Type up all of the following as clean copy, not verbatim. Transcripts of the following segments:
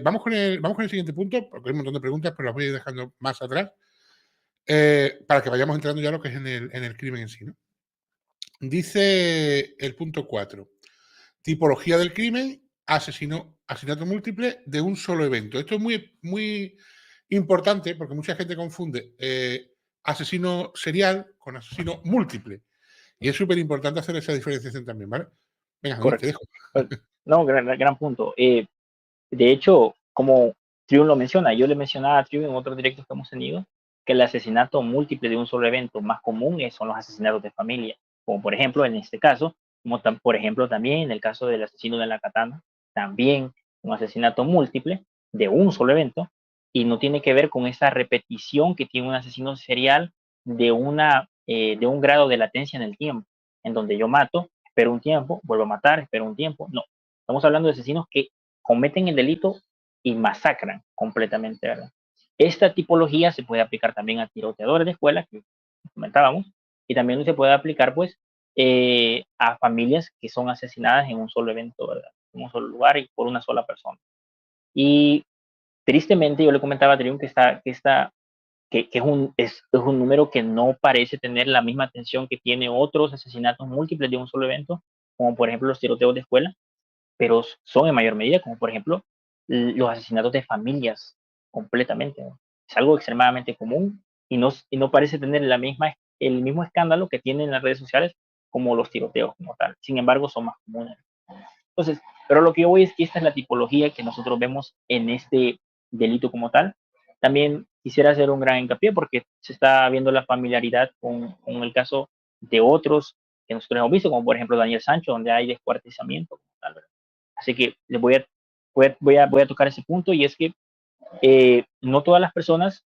Vamos con el siguiente punto, porque hay un montón de preguntas, pero las voy a ir dejando más atrás, para que vayamos entrando ya a lo que es en el crimen en sí, ¿no? Dice el punto 4. Tipología del crimen, asesinato múltiple de un solo evento. Esto es muy, muy importante porque mucha gente confunde asesino serial con asesino múltiple. Y es súper importante hacer esa diferenciación también, ¿vale? Venga, Denis, te Correcto. dejo. No, gran punto. De hecho, como Triun lo menciona, yo le mencionaba a Triun en otros directos que hemos tenido, que el asesinato múltiple de un solo evento más común son los asesinatos de familia, como por ejemplo en este caso, como por ejemplo también en el caso del asesino de la katana, también un asesinato múltiple de un solo evento, y no tiene que ver con esa repetición que tiene un asesino serial de un grado de latencia en el tiempo, en donde yo mato, espero un tiempo, vuelvo a matar, espero un tiempo. No, estamos hablando de asesinos que cometen el delito y masacran completamente, ¿verdad? Esta tipología se puede aplicar también a tiroteadores de escuela, que comentábamos, y también se puede aplicar, pues, a familias que son asesinadas en un solo evento, ¿verdad? En un solo lugar y por una sola persona. Y tristemente, yo le comentaba a Triun que es un número que no parece tener la misma atención que tiene otros asesinatos múltiples de un solo evento, como por ejemplo los tiroteos de escuela, pero son en mayor medida, como por ejemplo los asesinatos de familias completamente, ¿no? Es algo extremadamente común y no parece tener el mismo escándalo que tienen las redes sociales como los tiroteos como tal. Sin embargo, son más comunes. Entonces, pero lo que yo voy es que esta es la tipología que nosotros vemos en este delito como tal. También quisiera hacer un gran hincapié porque se está viendo la familiaridad con el caso de otros que nosotros hemos visto, como por ejemplo Daniel Sancho, donde hay descuartizamiento como tal, ¿verdad? Así que les voy a tocar ese punto, y es que no todas las personas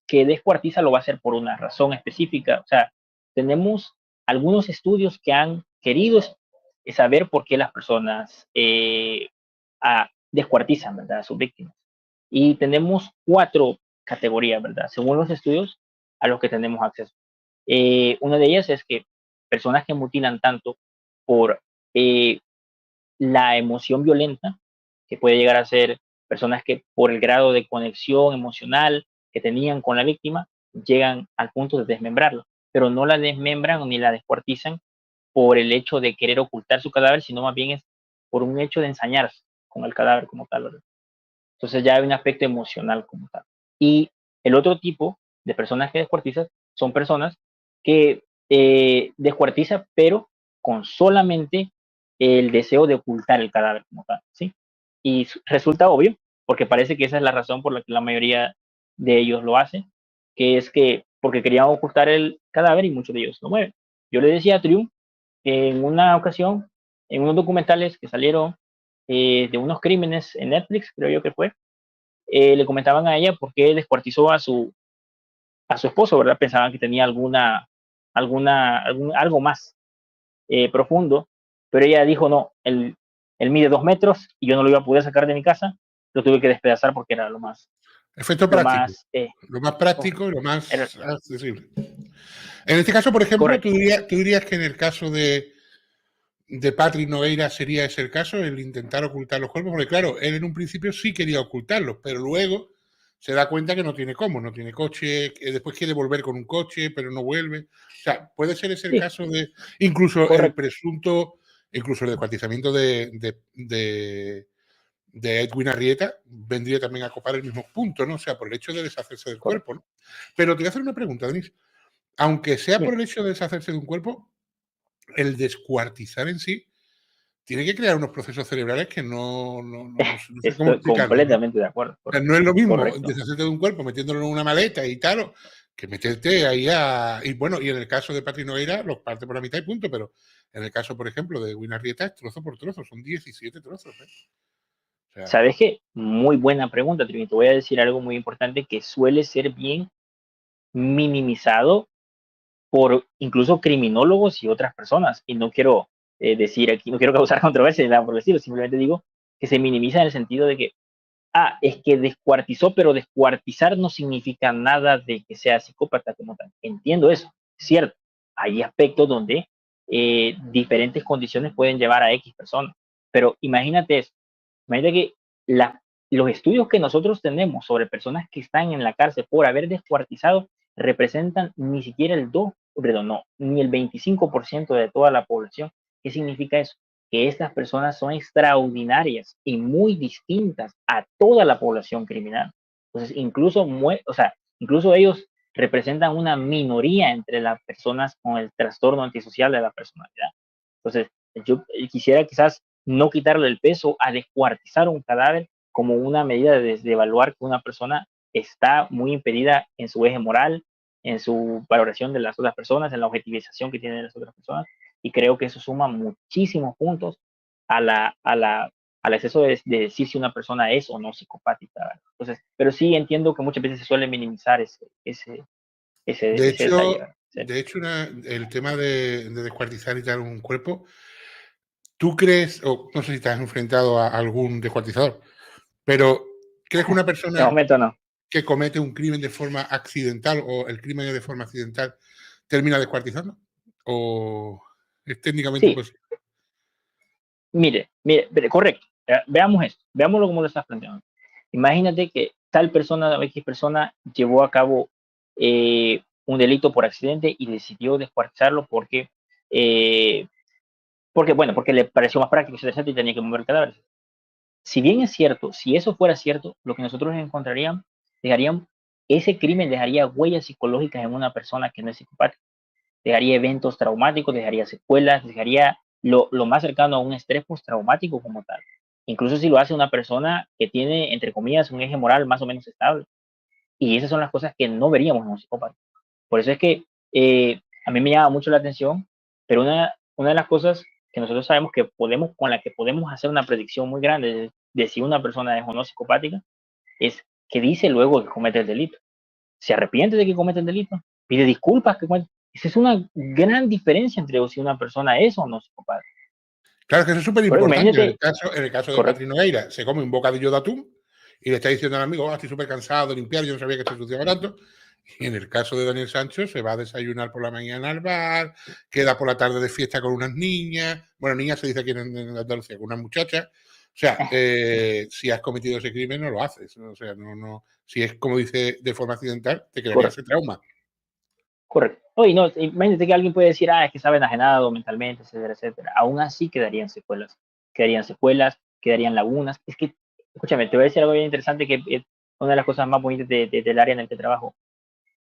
que descuartiza lo va a hacer por una razón específica. O sea, tenemos algunos estudios que han querido saber por qué las personas descuartizan, ¿verdad?, a sus víctimas. Y tenemos 4 categorías, ¿verdad?, según los estudios a los que tenemos acceso. Una de ellas es que personas que mutilan tanto por eh, la emoción violenta, que puede llegar a ser personas que por el grado de conexión emocional que tenían con la víctima, llegan al punto de desmembrarla, pero no la desmembran ni la descuartizan por el hecho de querer ocultar su cadáver, sino más bien es por un hecho de ensañarse con el cadáver como tal, ¿verdad? Entonces ya hay un aspecto emocional como tal. Y el otro tipo de personas que descuartizan son personas que descuartizan, pero con solamente el deseo de ocultar el cadáver como tal, ¿sí? Y resulta obvio, porque parece que esa es la razón por la que la mayoría de ellos lo hacen, que es que porque querían ocultar el cadáver y muchos de ellos lo mueven. Yo le decía a Trium en una ocasión, en unos documentales que salieron de unos crímenes en Netflix, creo yo que fue, le comentaban a ella por qué descuartizó a su esposo, ¿verdad? Pensaban que tenía algo más profundo, pero ella dijo, no, él mide 2 metros y yo no lo iba a poder sacar de mi casa, lo tuve que despedazar porque era lo más, Efecto lo práctico. más, Lo más correcto, práctico y lo era más accesible. En este caso, por ejemplo, ¿tú correcto. dirías que en el caso de Patrick Nogueira sería ese el caso, el intentar ocultar los cuerpos? Porque claro, él en un principio sí quería ocultarlos, pero luego se da cuenta que no tiene cómo, no tiene coche, que después quiere volver con un coche, pero no vuelve. O sea, puede ser ese el Sí, caso de incluso el correcto, presunto, incluso el descuartizamiento de Edwin Arrieta vendría también a copar el mismo punto, ¿no? O sea, por el hecho de deshacerse del correcto. cuerpo, ¿no? Pero te voy a hacer una pregunta, Denis. Aunque sea por Bien. el hecho de deshacerse de un cuerpo, el descuartizar en sí tiene que crear unos procesos cerebrales que no sé cómo Estoy explicarlos, ¿no? O completamente de acuerdo, sea, no es lo mismo correcto. deshacerte de un cuerpo metiéndolo en una maleta y tal, que meterte ahí a. Y bueno, y en el caso de Patrick Nogueira, los parte por la mitad y punto, pero en el caso, por ejemplo, de Edwin Arrieta, es trozo por trozo, son 17 trozos, ¿eh? O sea, ¿Sabes qué? Muy buena pregunta, Trini. Te voy a decir algo muy importante que suele ser bien minimizado por incluso criminólogos y otras personas. Y no quiero decir aquí, no quiero causar controversia ni nada por el estilo, simplemente digo que se minimiza en el sentido de que, es que descuartizó, pero descuartizar no significa nada de que sea psicópata como tal. Entiendo eso, es cierto. Hay aspectos donde diferentes condiciones pueden llevar a X personas, pero imagínate eso. Imagínate que la, los estudios que nosotros tenemos sobre personas que están en la cárcel por haber descuartizado representan ni siquiera el 2, perdón, no, ni el 25% de toda la población. ¿Qué significa eso? Que estas personas son extraordinarias y muy distintas a toda la población criminal. Entonces, o sea, incluso ellos representan una minoría entre las personas con el trastorno antisocial de la personalidad. Entonces, yo quisiera quizás no quitarle el peso a descuartizar un cadáver como una medida de evaluar que una persona está muy impedida en su eje moral, en su valoración de las otras personas, en la objetivización que tienen las otras personas, y creo que eso suma muchísimos puntos a al exceso de decir si una persona es o no psicopática, ¿verdad? Entonces, pero sí entiendo que muchas veces se suele minimizar De ese detalle, hecho, ¿verdad? Sí. el tema de descuartizar y tal un cuerpo, ¿tú crees, o no sé si te has enfrentado a algún descuartizador, pero crees que una De persona momento no. que comete un crimen de forma accidental o el crimen de forma accidental termina descuartizando? ¿O es técnicamente Sí, posible? mire, correcto. Veamos esto, veámoslo como lo estás planteando. Imagínate que tal persona, X persona, llevó a cabo un delito por accidente y decidió descuartizarlo eh, porque le pareció más práctico, etcétera, y tenía que mover cadáveres. Si bien es cierto, si eso fuera cierto, lo que nosotros encontraríamos, dejarían, ese crimen dejaría huellas psicológicas en una persona que no es psicopática, dejaría eventos traumáticos, dejaría secuelas, dejaría lo más cercano a un estrés postraumático como tal. Incluso si lo hace una persona que tiene, entre comillas, un eje moral más o menos estable. Y esas son las cosas que no veríamos en un psicópata. Por eso es que a mí me llama mucho la atención, pero una de las cosas que nosotros sabemos que con la que podemos hacer una predicción muy grande de si una persona es o no psicopática, es que dice luego que comete el delito. Se arrepiente de que comete el delito, pide disculpas que comete. Esa es una gran diferencia entre si una persona es o no psicopática. Claro que eso es súper Pero importante. imagínate, En el caso de correcto, Patrick Nogueira, se come un bocadillo de atún y le está diciendo al amigo, estoy súper cansado de limpiar, yo no sabía que se ensuciaba tanto. Y en el caso de Daniel Sancho, se va a desayunar por la mañana al bar, queda por la tarde de fiesta con unas niñas, bueno, niñas se dice aquí en Andalucía, con unas muchachas. O sea, si has cometido ese crimen, no lo haces. O sea, si es como dice de forma accidental, te crearía ese correcto, trauma. correcto. Oye, no, imagínate que alguien puede decir, es que sabe enajenado mentalmente, etcétera, etcétera. Aún así quedarían lagunas. Es que, escúchame, te voy a decir algo bien interesante que es una de las cosas más bonitas del área en el que trabajo.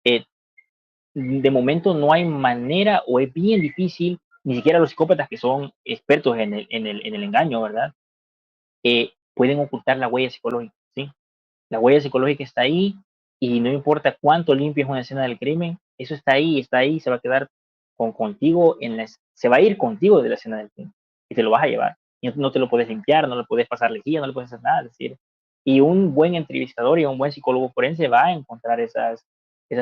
Eh, de momento no hay manera o es bien difícil, ni siquiera los psicópatas que son expertos en el engaño, ¿verdad? Pueden ocultar la huella psicológica, ¿sí? La huella psicológica está ahí y no importa cuánto limpies una escena del crimen, eso está ahí, se va a quedar contigo, se va a ir contigo de la escena del crimen y te lo vas a llevar. Y no te lo puedes limpiar, no le puedes pasar lejía, no le puedes hacer nada, es decir. Y un buen entrevistador y un buen psicólogo forense va a encontrar esas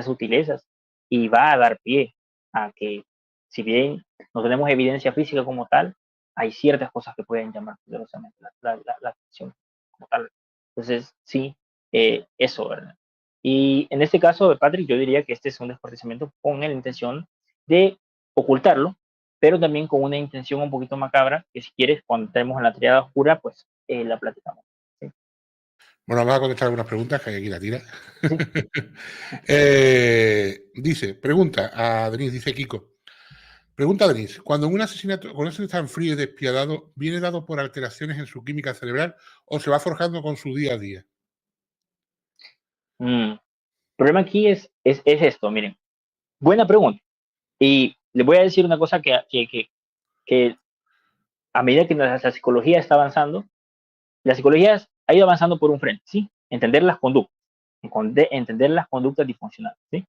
sutilezas y va a dar pie a que, si bien no tenemos evidencia física como tal, hay ciertas cosas que pueden llamar poderosamente la atención como tal. Entonces, sí, eso, ¿verdad? Y en este caso, Patrick, yo diría que este es un descuartizamiento con la intención de ocultarlo, pero también con una intención un poquito macabra, que si quieres, cuando estemos en la triada oscura, pues la platicamos. ¿Sí? Bueno, vamos a contestar algunas preguntas que hay aquí la tira. Sí. Dice, pregunta a Denis, dice Kiko. Pregunta a Denis, cuando un asesinato tan frío y despiadado viene dado por alteraciones en su química cerebral o se va forjando con su día a día. El problema aquí es esto, miren. Buena pregunta. Y les voy a decir una cosa que a medida que la psicología está avanzando, la psicología ha ido avanzando por un frente, ¿sí? Entender las conductas, entender las conductas disfuncionales, ¿sí?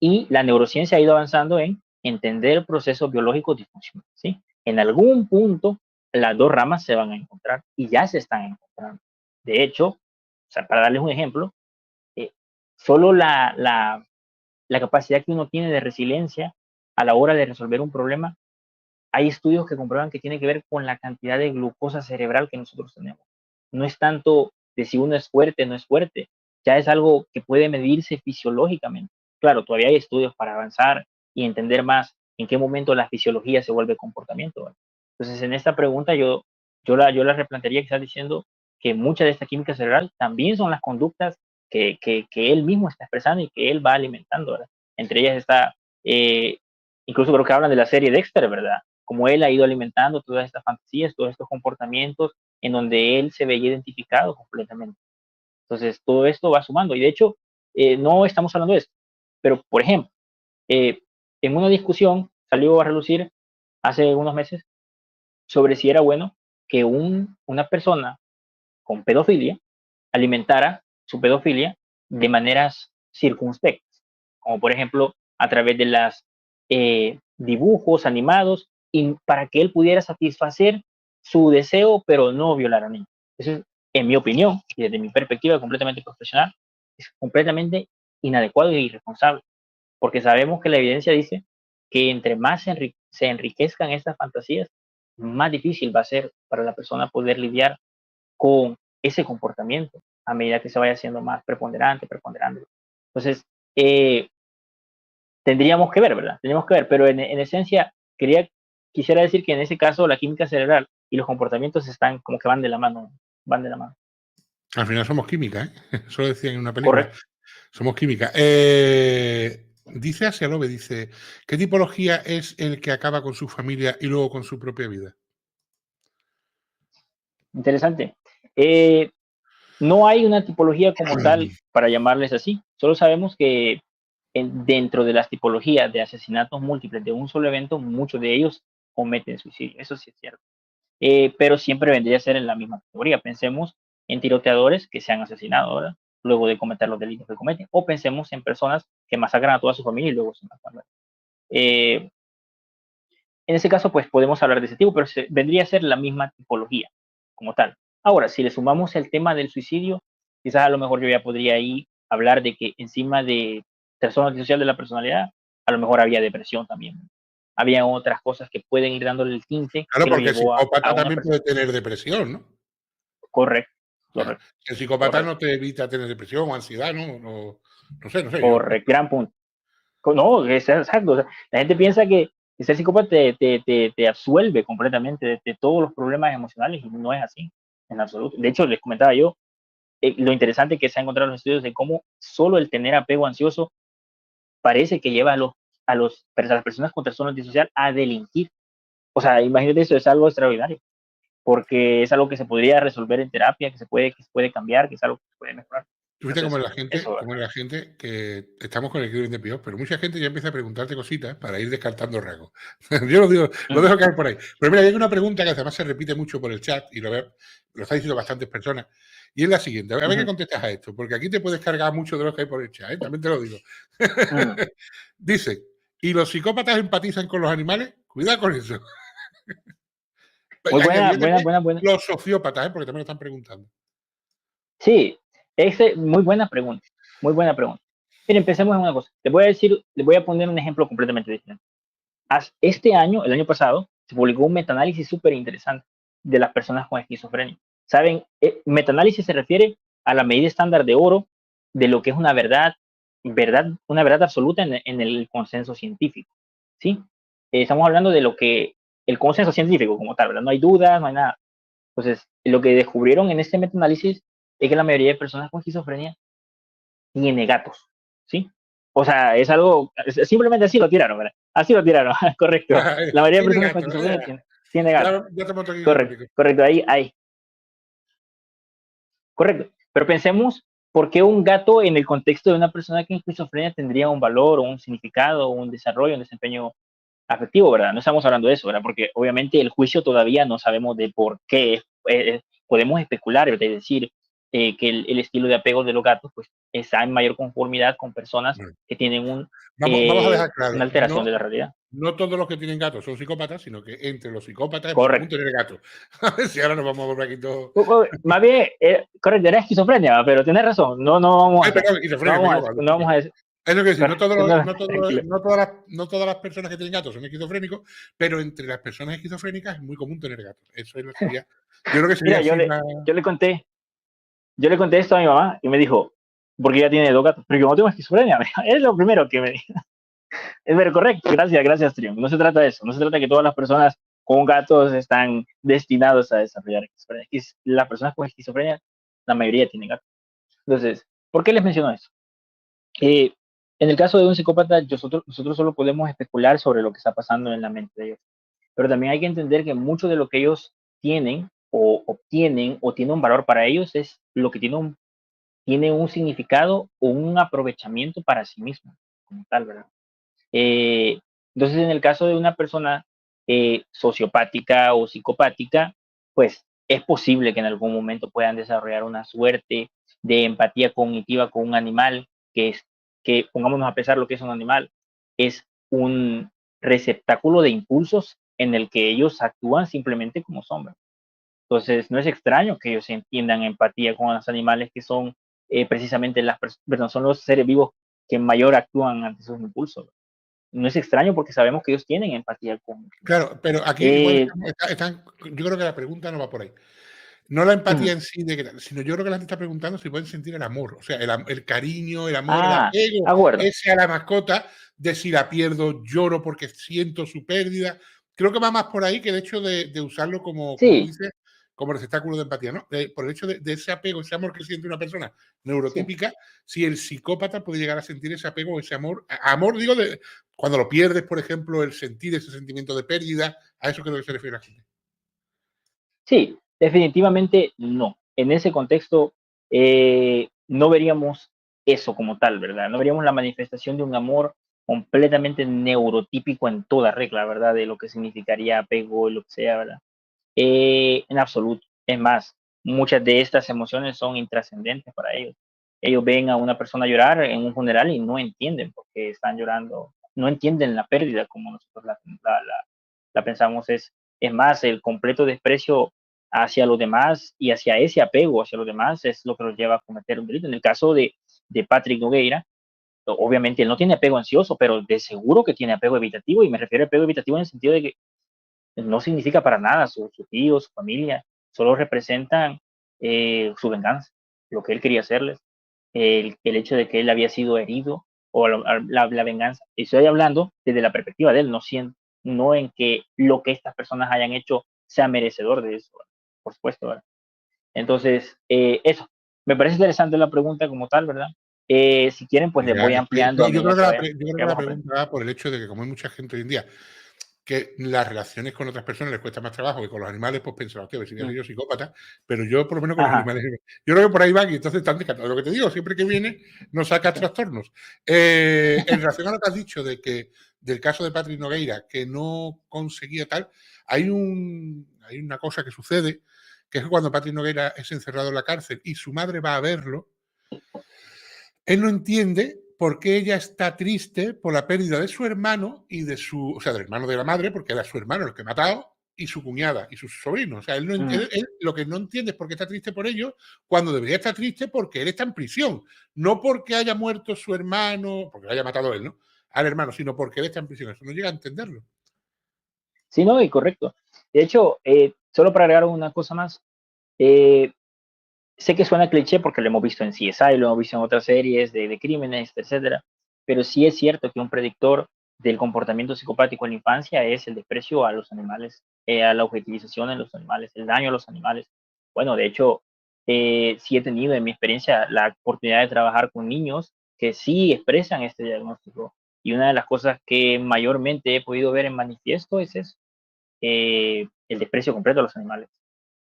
Y la neurociencia ha ido avanzando en entender procesos biológicos disfuncionales, ¿sí? En algún punto, las dos ramas se van a encontrar y ya se están encontrando. De hecho, o sea, para darles un ejemplo, eh, solo la capacidad que uno tiene de resiliencia a la hora de resolver un problema, hay estudios que comprueban que tiene que ver con la cantidad de glucosa cerebral que nosotros tenemos. No es tanto de si uno es fuerte o no es fuerte, ya es algo que puede medirse fisiológicamente. Claro, todavía hay estudios para avanzar y entender más en qué momento la fisiología se vuelve comportamiento, ¿verdad? Entonces, en esta pregunta yo la replantearía quizás diciendo que mucha de esta química cerebral también son las conductas que él mismo está expresando y que él va alimentando, ¿verdad? Entre ellas está, incluso creo que hablan de la serie Dexter, ¿verdad? Como él ha ido alimentando todas estas fantasías, todos estos comportamientos en donde él se veía identificado completamente. Entonces, todo esto va sumando. Y de hecho, no estamos hablando de esto, pero por ejemplo, en una discusión salió a relucir hace unos meses sobre si era bueno que una persona con pedofilia alimentara su pedofilia de maneras circunspectas, como por ejemplo a través de las dibujos animados y para que él pudiera satisfacer su deseo, pero no violar a niños. Eso es, en mi opinión y desde mi perspectiva completamente profesional, es completamente inadecuado e irresponsable, porque sabemos que la evidencia dice que entre más se enriquezcan estas fantasías, más difícil va a ser para la persona poder lidiar con ese comportamiento a medida que se vaya haciendo más preponderante. Entonces, tendríamos que ver, ¿verdad? Tendríamos que ver, pero en esencia, quisiera decir que en ese caso la química cerebral y los comportamientos están como que van de la mano, van de la mano. Al final somos química, ¿eh? Eso lo decían en una película. Correcto. Somos química. Dice Asialobe, dice, ¿qué tipología es el que acaba con su familia y luego con su propia vida? Interesante. No hay una tipología como tal para llamarles así. Solo sabemos que dentro de las tipologías de asesinatos múltiples de un solo evento, muchos de ellos cometen suicidio. Eso sí es cierto. Pero siempre vendría a ser en la misma categoría. Pensemos en tiroteadores que se han asesinado, ¿verdad? Luego de cometer los delitos que cometen. O pensemos en personas que masacran a toda su familia y luego se matan, ¿verdad? En ese caso, pues podemos hablar de ese tipo, pero vendría a ser la misma tipología como tal. Ahora, si le sumamos el tema del suicidio, quizás a lo mejor yo ya podría ahí hablar de que encima de trastorno antisocial de la personalidad, a lo mejor había depresión también. Había otras cosas que pueden ir dándole el tinte Claro, que lo porque el llevó psicópata a una también persona. puede tener depresión, ¿no? Correcto, O sea, correcto. el psicópata Correcto. no te evita tener depresión o ansiedad, ¿no? No sé. Correcto, gran punto. No, es exacto. O sea, la gente piensa que ser psicópata te absuelve completamente de todos los problemas emocionales y no es así, en absoluto. De hecho, les comentaba yo lo interesante que se ha encontrado en los estudios de cómo solo el tener apego ansioso parece que lleva a las personas con trastorno antisocial a delinquir. O sea, imagínate, eso es algo extraordinario, porque es algo que se podría resolver en terapia, que se puede cambiar, que es algo que se puede mejorar. Tú fíjate Entonces, eso, cómo es la gente que estamos con el crimen de Pío, pero mucha gente ya empieza a preguntarte cositas para ir descartando rasgos. Yo lo digo, lo dejo caer por ahí. Pero mira, hay una pregunta que además se repite mucho por el chat y lo está diciendo bastantes personas. Y es la siguiente, a ver qué contestas a esto, porque aquí te puedes cargar mucho de lo que hay por el chat, ¿eh? También te lo digo. Dice, ¿y los psicópatas empatizan con los animales? Cuidado con eso. Muy buena. Los sociópatas, ¿eh? Porque también lo están preguntando. Sí, muy buena pregunta, muy buena pregunta. Miren, empecemos en una cosa. Les voy a poner un ejemplo completamente diferente. Este año, el año pasado, se publicó un metaanálisis súper interesante de las personas con esquizofrenia. ¿Saben? Metaanálisis se refiere a la medida estándar de oro de lo que es una verdad absoluta en el consenso científico. ¿Sí? Estamos hablando de lo que el consenso científico como tal, ¿verdad? No hay dudas, no hay nada. Entonces, lo que descubrieron en este metaanálisis es que la mayoría de personas con esquizofrenia tiene gatos, ¿sí? O sea, es algo, simplemente así lo tiraron, ¿verdad? Así lo tiraron, correcto. La mayoría de personas con esquizofrenia tiene gatos. Ya te monto aquí. Correcto, ahí. Correcto. Pero pensemos, ¿por qué un gato en el contexto de una persona con esquizofrenia tendría un valor o un significado o un desarrollo, un desempeño afectivo, ¿verdad? No estamos hablando de eso, ¿verdad? Porque obviamente el juicio todavía no sabemos de por qué. Podemos especular, ¿verdad? Es decir, que el estilo de apego de los gatos pues está en mayor conformidad con personas que tienen Vamos a dejar claro, una alteración de la realidad. No todos los que tienen gatos son psicópatas, sino que entre los psicópatas es muy común Correcto. tener gatos. A ver si ahora nos vamos a volver aquí todos. Más bien, correcto, era esquizofrenia, pero tenés razón. No vamos a decir. Es lo que decir, no todas las personas que tienen gatos son esquizofrénicos, pero entre las personas esquizofrénicas es muy común tener gatos. Eso es lo que sería. Yo creo que sería. Mira, yo le conté esto a mi mamá y me dijo, porque ella tiene 2 gatos, pero yo no tengo esquizofrenia. Es lo primero que me dijo. Es ver correcto, gracias, Trión. No se trata de eso, no se trata de que todas las personas con gatos están destinados a desarrollar esquizofrenia. Las personas con esquizofrenia, la mayoría tienen gatos. Entonces, ¿por qué les menciono eso? En el caso de un psicópata, nosotros solo podemos especular sobre lo que está pasando en la mente de ellos. Pero también hay que entender que mucho de lo que ellos tienen o obtienen o tiene un valor para ellos es lo que tiene un significado o un aprovechamiento para sí mismo, como tal, ¿verdad? Eh, entonces, en el caso de una persona sociopática o psicopática, pues es posible que en algún momento puedan desarrollar una suerte de empatía cognitiva con un animal, que pongámonos a pensar lo que es un animal, es un receptáculo de impulsos en el que ellos actúan simplemente como sombra. Entonces, no es extraño que ellos entiendan empatía con los animales que son precisamente perdón, son los seres vivos que mayor actúan ante sus impulsos. No es extraño porque sabemos que ellos tienen empatía con... Claro, pero aquí igual Eh, yo creo que la pregunta no va por ahí. No la ujú. empatía en sí, sino yo creo que la gente está preguntando si pueden sentir el amor, o sea, el cariño, el amor, el Ah, apego, acuerdo. ese a la mascota, de si la pierdo, lloro porque siento su pérdida. Creo que va más por ahí que el hecho de usarlo como tú Sí, dices, como receptáculo de empatía, ¿no? Por el hecho de ese apego, ese amor que siente una persona sí. neurotípica, si el psicópata puede llegar a sentir ese apego, ese amor, amor digo, cuando lo pierdes, por ejemplo, el sentir ese sentimiento de pérdida, a eso creo que se refiere la gente. Sí, definitivamente no. En ese contexto no veríamos eso como tal, ¿verdad? No veríamos la manifestación de un amor completamente neurotípico en toda regla, ¿verdad? De lo que significaría apego, lo que sea, ¿verdad? En absoluto. Es más, muchas de estas emociones son intrascendentes para ellos. Ellos ven a una persona llorar en un funeral y no entienden por qué están llorando, no entienden la pérdida como nosotros la pensamos. Es más, el completo desprecio hacia los demás y hacia ese apego hacia los demás es lo que los lleva a cometer un delito. En el caso de Patrick Nogueira, obviamente él no tiene apego ansioso, pero de seguro que tiene apego evitativo, y me refiero a apego evitativo en el sentido de que no significa para nada su tío, su familia, solo representan su venganza, lo que él quería hacerles, el hecho de que él había sido herido o la venganza. Y estoy hablando desde la perspectiva de él, no en que lo que estas personas hayan hecho sea merecedor de eso, ¿verdad? Por supuesto, ¿verdad? Entonces, eso, me parece interesante la pregunta como tal, ¿verdad? Si quieren, pues les voy ampliando a Yo medida creo que yo creo que la vayamos aprendiendo. pregunta va por el hecho de que como hay mucha gente hoy en día que las relaciones con otras personas les cuesta más trabajo que con los animales, pues piensan, hostia, a ver si voy a ser Mm. yo psicópata, pero yo por lo menos con los Ajá, animales, yo creo que por ahí van y entonces están descartados. Lo que te digo, siempre que viene nos saca sí, trastornos. En relación a lo que has dicho del caso de Patrick Nogueira, que no conseguía tal, hay una cosa que sucede, que es que cuando Patrick Nogueira es encerrado en la cárcel y su madre va a verlo, él no entiende por qué ella está triste por la pérdida de su hermano y o sea, del hermano de la madre, porque era su hermano el que ha matado, y su cuñada y sus sobrinos. O sea, mm, él lo que no entiende es por qué está triste por ellos, cuando debería estar triste porque él está en prisión. No porque haya muerto su hermano, porque lo haya matado él, ¿no? Al hermano, sino porque él está en prisión. Eso no llega a entenderlo. sí, no, y correcto. De hecho, solo para agregar una cosa más, eh, sé que suena cliché porque lo hemos visto en CSI, lo hemos visto en otras series de crímenes, etcétera, pero sí es cierto que un predictor del comportamiento psicopático en la infancia es el desprecio a los animales, a la objetivización en los animales, el daño a los animales. Bueno, de hecho, sí he tenido en mi experiencia la oportunidad de trabajar con niños que sí expresan este diagnóstico, y una de las cosas que mayormente he podido ver en manifiesto es eso, el desprecio completo a los animales,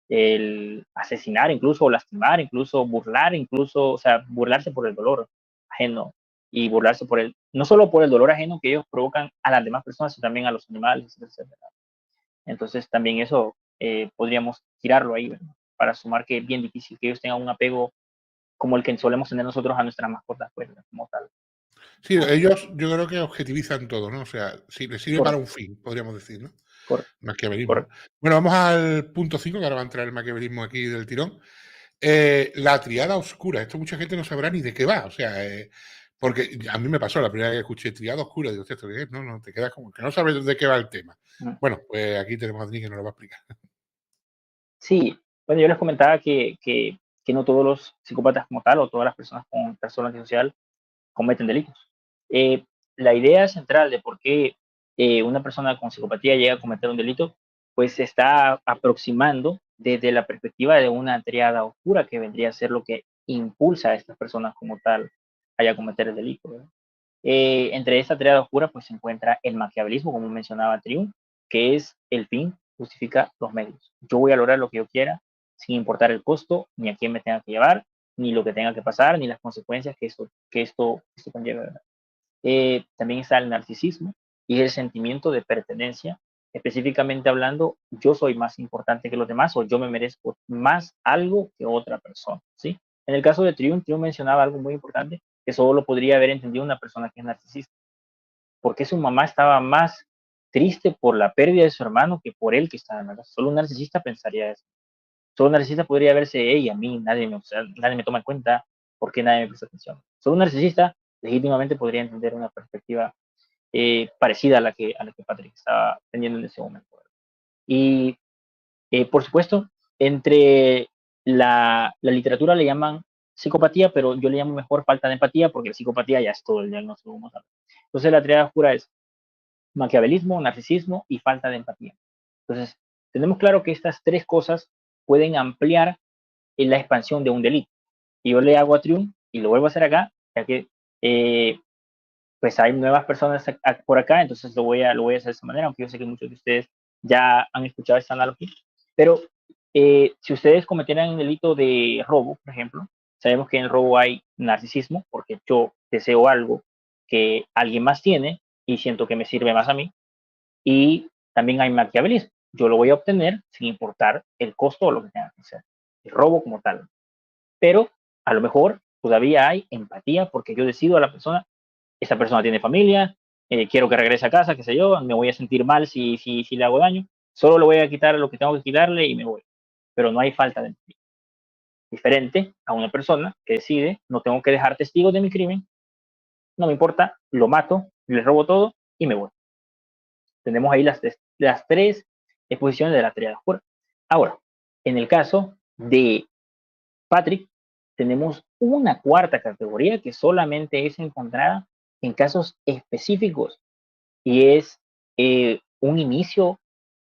el asesinar incluso, o lastimar, incluso burlar, incluso, o sea, burlarse por el dolor ajeno y burlarse no solo por el dolor ajeno que ellos provocan a las demás personas, sino también a los animales, etcétera. Entonces también eso podríamos tirarlo ahí, ¿verdad? Para sumar que es bien difícil que ellos tengan un apego como el que solemos tener nosotros a nuestras mascotas, pues, como tal. Sí, ellos yo creo que objetivizan todo, ¿no? O sea, si les sirve para Correcto, un fin, podríamos decir, ¿no? correcto, Maquiavelismo, ¿no? correcto. Bueno, vamos al punto 5, que ahora va a entrar el maquiavelismo aquí del tirón. La triada oscura. Esto mucha gente no sabrá ni de qué va. O sea, porque a mí me pasó la primera vez que escuché triada oscura. Digo, ¿esto qué es? No, no, te quedas como que no sabes de qué va el tema. Mm. Bueno, pues aquí tenemos a Dani que nos lo va a explicar. Sí, bueno, yo les comentaba que no todos los psicópatas como tal o todas las personas con trastorno antisocial cometen delitos. La idea central de por qué una persona con psicopatía llega a cometer un delito, pues se está aproximando desde la perspectiva de una triada oscura que vendría a ser lo que impulsa a estas personas como tal a cometer el delito, ¿verdad? Entre esta triada oscura pues se encuentra el maquiavelismo, como mencionaba Triun, que es el fin justifica los medios. Yo voy a lograr lo que yo quiera sin importar el costo, ni a quién me tenga que llevar, ni lo que tenga que pasar, ni las consecuencias que esto conlleva, ¿verdad? También está el narcisismo y el sentimiento de pertenencia. Específicamente hablando, yo soy más importante que los demás o yo me merezco más algo que otra persona, ¿sí? En el caso de Triun mencionaba algo muy importante que solo lo podría haber entendido una persona que es narcisista, porque su mamá estaba más triste por la pérdida de su hermano que por él que estaba en la casa. Solo un narcisista pensaría eso. Solo un narcisista podría verse, hey, a mí nadie me toma en cuenta, ¿por qué nadie me presta atención? Solo un narcisista legítimamente podría entender una perspectiva parecida a la que Patrick estaba teniendo en ese momento. Y por supuesto, entre la literatura le llaman psicopatía, pero yo le llamo mejor falta de empatía porque la psicopatía ya es todo el diagnóstico como tal. Entonces la triada oscura es maquiavelismo, narcisismo y falta de empatía. Entonces, tenemos claro que estas tres cosas pueden ampliar en la expansión de un delito. Y yo le hago a Triun y lo vuelvo a hacer acá, ya que pues hay nuevas personas por acá, entonces lo voy a hacer de esa manera, aunque yo sé que muchos de ustedes ya han escuchado esta analogía. Pero si ustedes cometieran un delito de robo, por ejemplo, sabemos que en el robo hay narcisismo, porque yo deseo algo que alguien más tiene y siento que me sirve más a mí. Y también hay maquiavelismo. Yo lo voy a obtener sin importar el costo o lo que tenga que hacer. El robo como tal. Pero a lo mejor todavía hay empatía porque yo decido a la persona, esta persona tiene familia, quiero que regrese a casa, qué sé yo, me voy a sentir mal si le hago daño, solo le voy a quitar lo que tengo que quitarle y me voy. Pero no hay falta de empatía. Diferente a una persona que decide, no tengo que dejar testigos de mi crimen, no me importa, lo mato, le robo todo y me voy. Tenemos ahí las tres exposiciones de la triada oscura. Ahora, en el caso de Patrick, tenemos una cuarta categoría que solamente es encontrada en casos específicos y es un inicio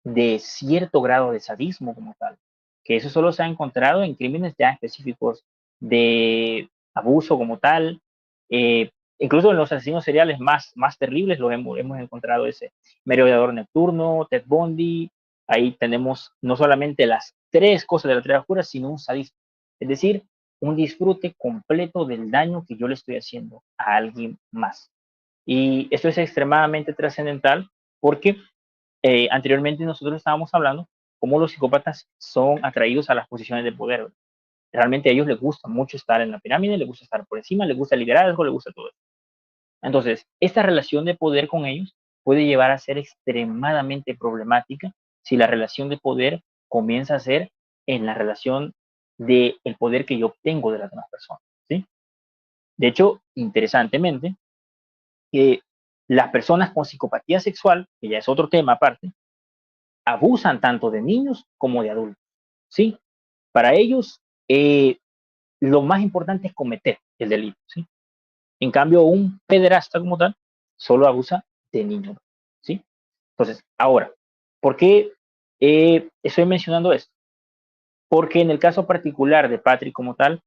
de cierto grado de sadismo como tal, que eso solo se ha encontrado en crímenes ya específicos de abuso como tal, eh, incluso en los asesinos seriales más terribles lo hemos encontrado ese merodeador nocturno, Ted Bundy, ahí tenemos no solamente las tres cosas de la triada oscura, sino un sadismo, es decir, un disfrute completo del daño que yo le estoy haciendo a alguien más. Y esto es extremadamente trascendental porque anteriormente nosotros estábamos hablando cómo los psicópatas son atraídos a las posiciones de poder. Realmente a ellos les gusta mucho estar en la pirámide, les gusta estar por encima, les gusta el liderazgo, les gusta todo eso. Entonces, esta relación de poder con ellos puede llevar a ser extremadamente problemática si la relación de poder comienza a ser en la relación del poder que yo obtengo de las demás personas. ¿Sí? De hecho, interesantemente, las personas con psicopatía sexual, que ya es otro tema aparte, abusan tanto de niños como de adultos, ¿sí? Para ellos, lo más importante es cometer el delito, ¿sí? En cambio, un pederasta como tal solo abusa de niños, ¿sí? Entonces, ahora, ¿por qué estoy mencionando esto? Porque en el caso particular de Patrick como tal,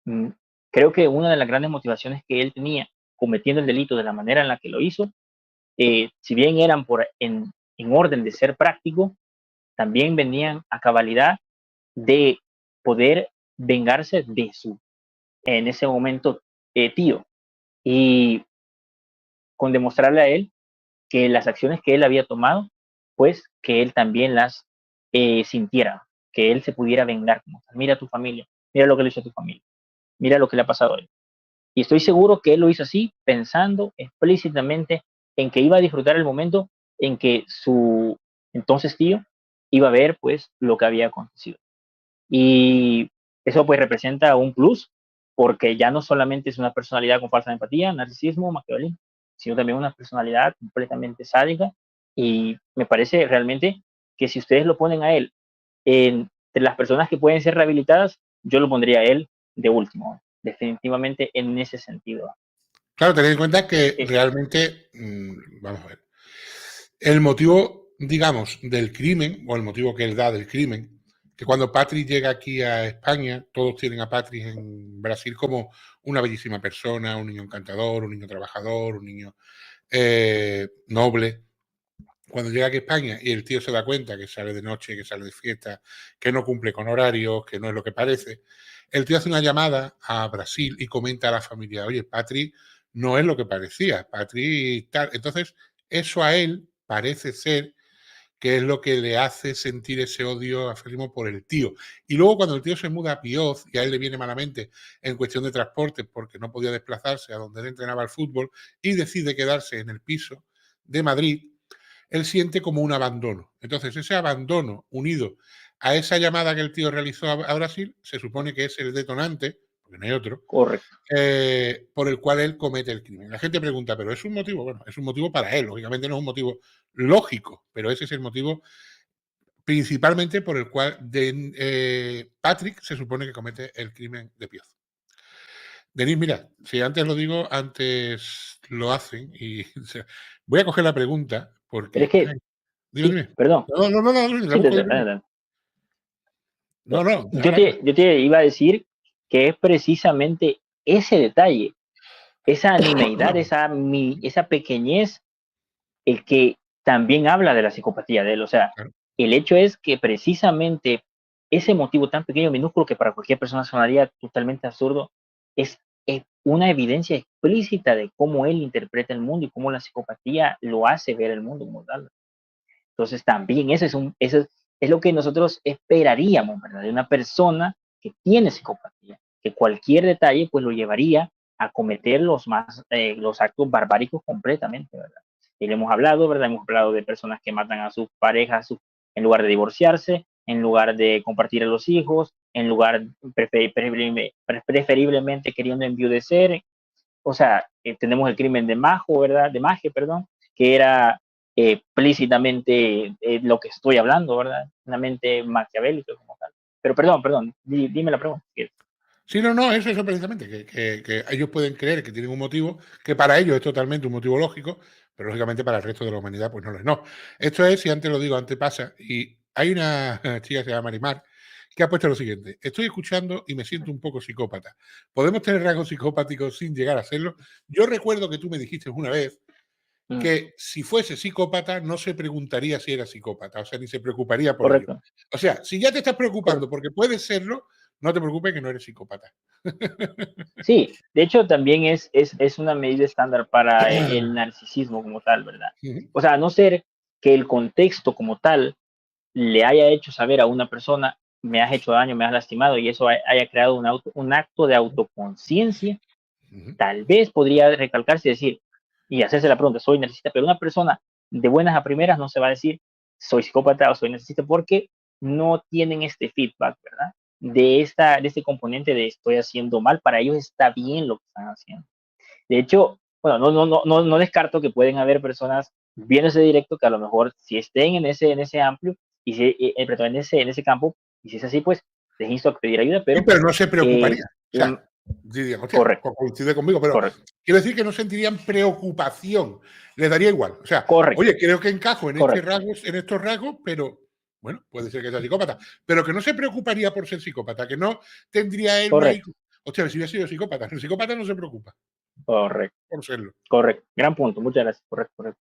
mm, creo que una de las grandes motivaciones que él tenía cometiendo el delito de la manera en la que lo hizo, si bien eran en orden de ser práctico, también venían a cabalidad de poder vengarse de su, en ese momento, tío. Y con demostrarle a él que las acciones que él había tomado, pues que él también las sintiera, que él se pudiera vengar. Como, mira a tu familia, mira lo que le hizo a tu familia, mira lo que le ha pasado a él. Y estoy seguro que él lo hizo así, pensando explícitamente en que iba a disfrutar el momento en que su entonces tío iba a ver pues lo que había acontecido. Y eso pues representa un plus, porque ya no solamente es una personalidad con falsa empatía, narcisismo, maquiavelismo, sino también una personalidad completamente sádica. Y me parece realmente que si ustedes lo ponen a él entre las personas que pueden ser rehabilitadas, yo lo pondría a él de último, definitivamente en ese sentido. Claro, tened en cuenta que Sí, realmente, vamos a ver, el motivo digamos, del crimen, o el motivo que él da del crimen, que cuando Patrick llega aquí a España, todos tienen a Patrick en Brasil como una bellísima persona, un niño encantador, un niño trabajador, un niño noble. Cuando llega aquí a España y el tío se da cuenta que sale de noche, que sale de fiesta, que no cumple con horarios, que no es lo que parece, el tío hace una llamada a Brasil y comenta a la familia, oye, Patrick no es lo que parecía, Patrick tal. Entonces, eso a él parece ser que es lo que le hace sentir ese odio aférrimo por el tío. Y luego cuando el tío se muda a Pioz y a él le viene malamente en cuestión de transporte porque no podía desplazarse a donde él entrenaba el fútbol y decide quedarse en el piso de Madrid, él siente como un abandono. Entonces ese abandono unido a esa llamada que el tío realizó a Brasil, se supone que es el detonante, porque no hay otro, Correcto. por el cual él comete el crimen. La gente pregunta, ¿pero es un motivo? Bueno, es un motivo para él, lógicamente no es un motivo lógico, pero ese es el motivo principalmente por el cual Patrick se supone que comete el crimen de Pioz. Denis, mira, si antes lo digo, antes lo hacen y o sea, voy a coger la pregunta Pero es porque... que, Ay, dime, sí, dime. perdón, No, la sí, busco yo. No, no, yo habla. te, yo te iba a decir que es precisamente ese detalle, esa nimiedad, esa pequeñez, el que también habla de la psicopatía de él. O sea, Claro. el hecho es que precisamente ese motivo tan pequeño, minúsculo, que para cualquier persona sonaría totalmente absurdo, es una evidencia explícita de cómo él interpreta el mundo y cómo la psicopatía lo hace ver el mundo como tal. Entonces también eso es lo que nosotros esperaríamos, ¿verdad? De una persona que tiene psicopatía, que cualquier detalle pues lo llevaría a cometer los actos barbáricos completamente, ¿verdad? Y le hemos hablado, ¿verdad? Hemos hablado de personas que matan a sus parejas en lugar de divorciarse, en lugar de compartir a los hijos, en lugar preferiblemente queriendo enviudecer. O sea, tenemos el crimen de Majo, ¿verdad? De Maje, perdón, que era explícitamente lo que estoy hablando, ¿verdad? Una mente maquiavélica como tal. Pero perdón, dime la pregunta. Sí, no, eso precisamente, que ellos pueden creer que tienen un motivo, que para ellos es totalmente un motivo lógico, pero lógicamente para el resto de la humanidad pues no lo es. No, esto es, si antes lo digo, antes pasa, y hay una chica que se llama Marimar, que ha puesto lo siguiente, estoy escuchando y me siento un poco psicópata. ¿Podemos tener rasgos psicopáticos sin llegar a serlo? Yo recuerdo que tú me dijiste una vez Mm, que si fuese psicópata no se preguntaría si era psicópata, o sea, ni se preocuparía por ello. correcto, O sea, si ya te estás preocupando correcto. porque puedes serlo, no te preocupes que no eres psicópata. Sí, de hecho también es una medida estándar para el narcisismo como tal, ¿verdad? O sea, a no ser que el contexto como tal le haya hecho saber a una persona, me has hecho daño, me has lastimado, y eso haya creado un acto de autoconciencia. Tal vez podría recalcarse y decir, y hacerse la pregunta, soy narcisista, pero una persona de buenas a primeras no se va a decir, soy psicópata o soy narcisista, porque no tienen este feedback, ¿verdad? De este componente de estoy haciendo mal, para ellos está bien lo que están haciendo. De hecho, bueno, no descarto que pueden haber personas viendo ese directo que a lo mejor si estén en ese amplio y perdón, en ese campo, y si es así, pues les insto a pedir ayuda, Sí, pero pero no se preocuparía. eh, O sea, la, dirían, hostia, correcto, coincide conmigo, pero correcto, quiero decir que no sentirían preocupación. Les daría igual. O sea, correcto, oye, creo que encajo en correcto, en estos rasgos, pero bueno, puede ser que sea psicópata. Pero que no se preocuparía por ser psicópata, que no tendría él una. correcto, Hostia, si hubiera sido psicópata. El psicópata no se preocupa correcto, por serlo. correcto. Gran punto, muchas gracias, correcto, correcto.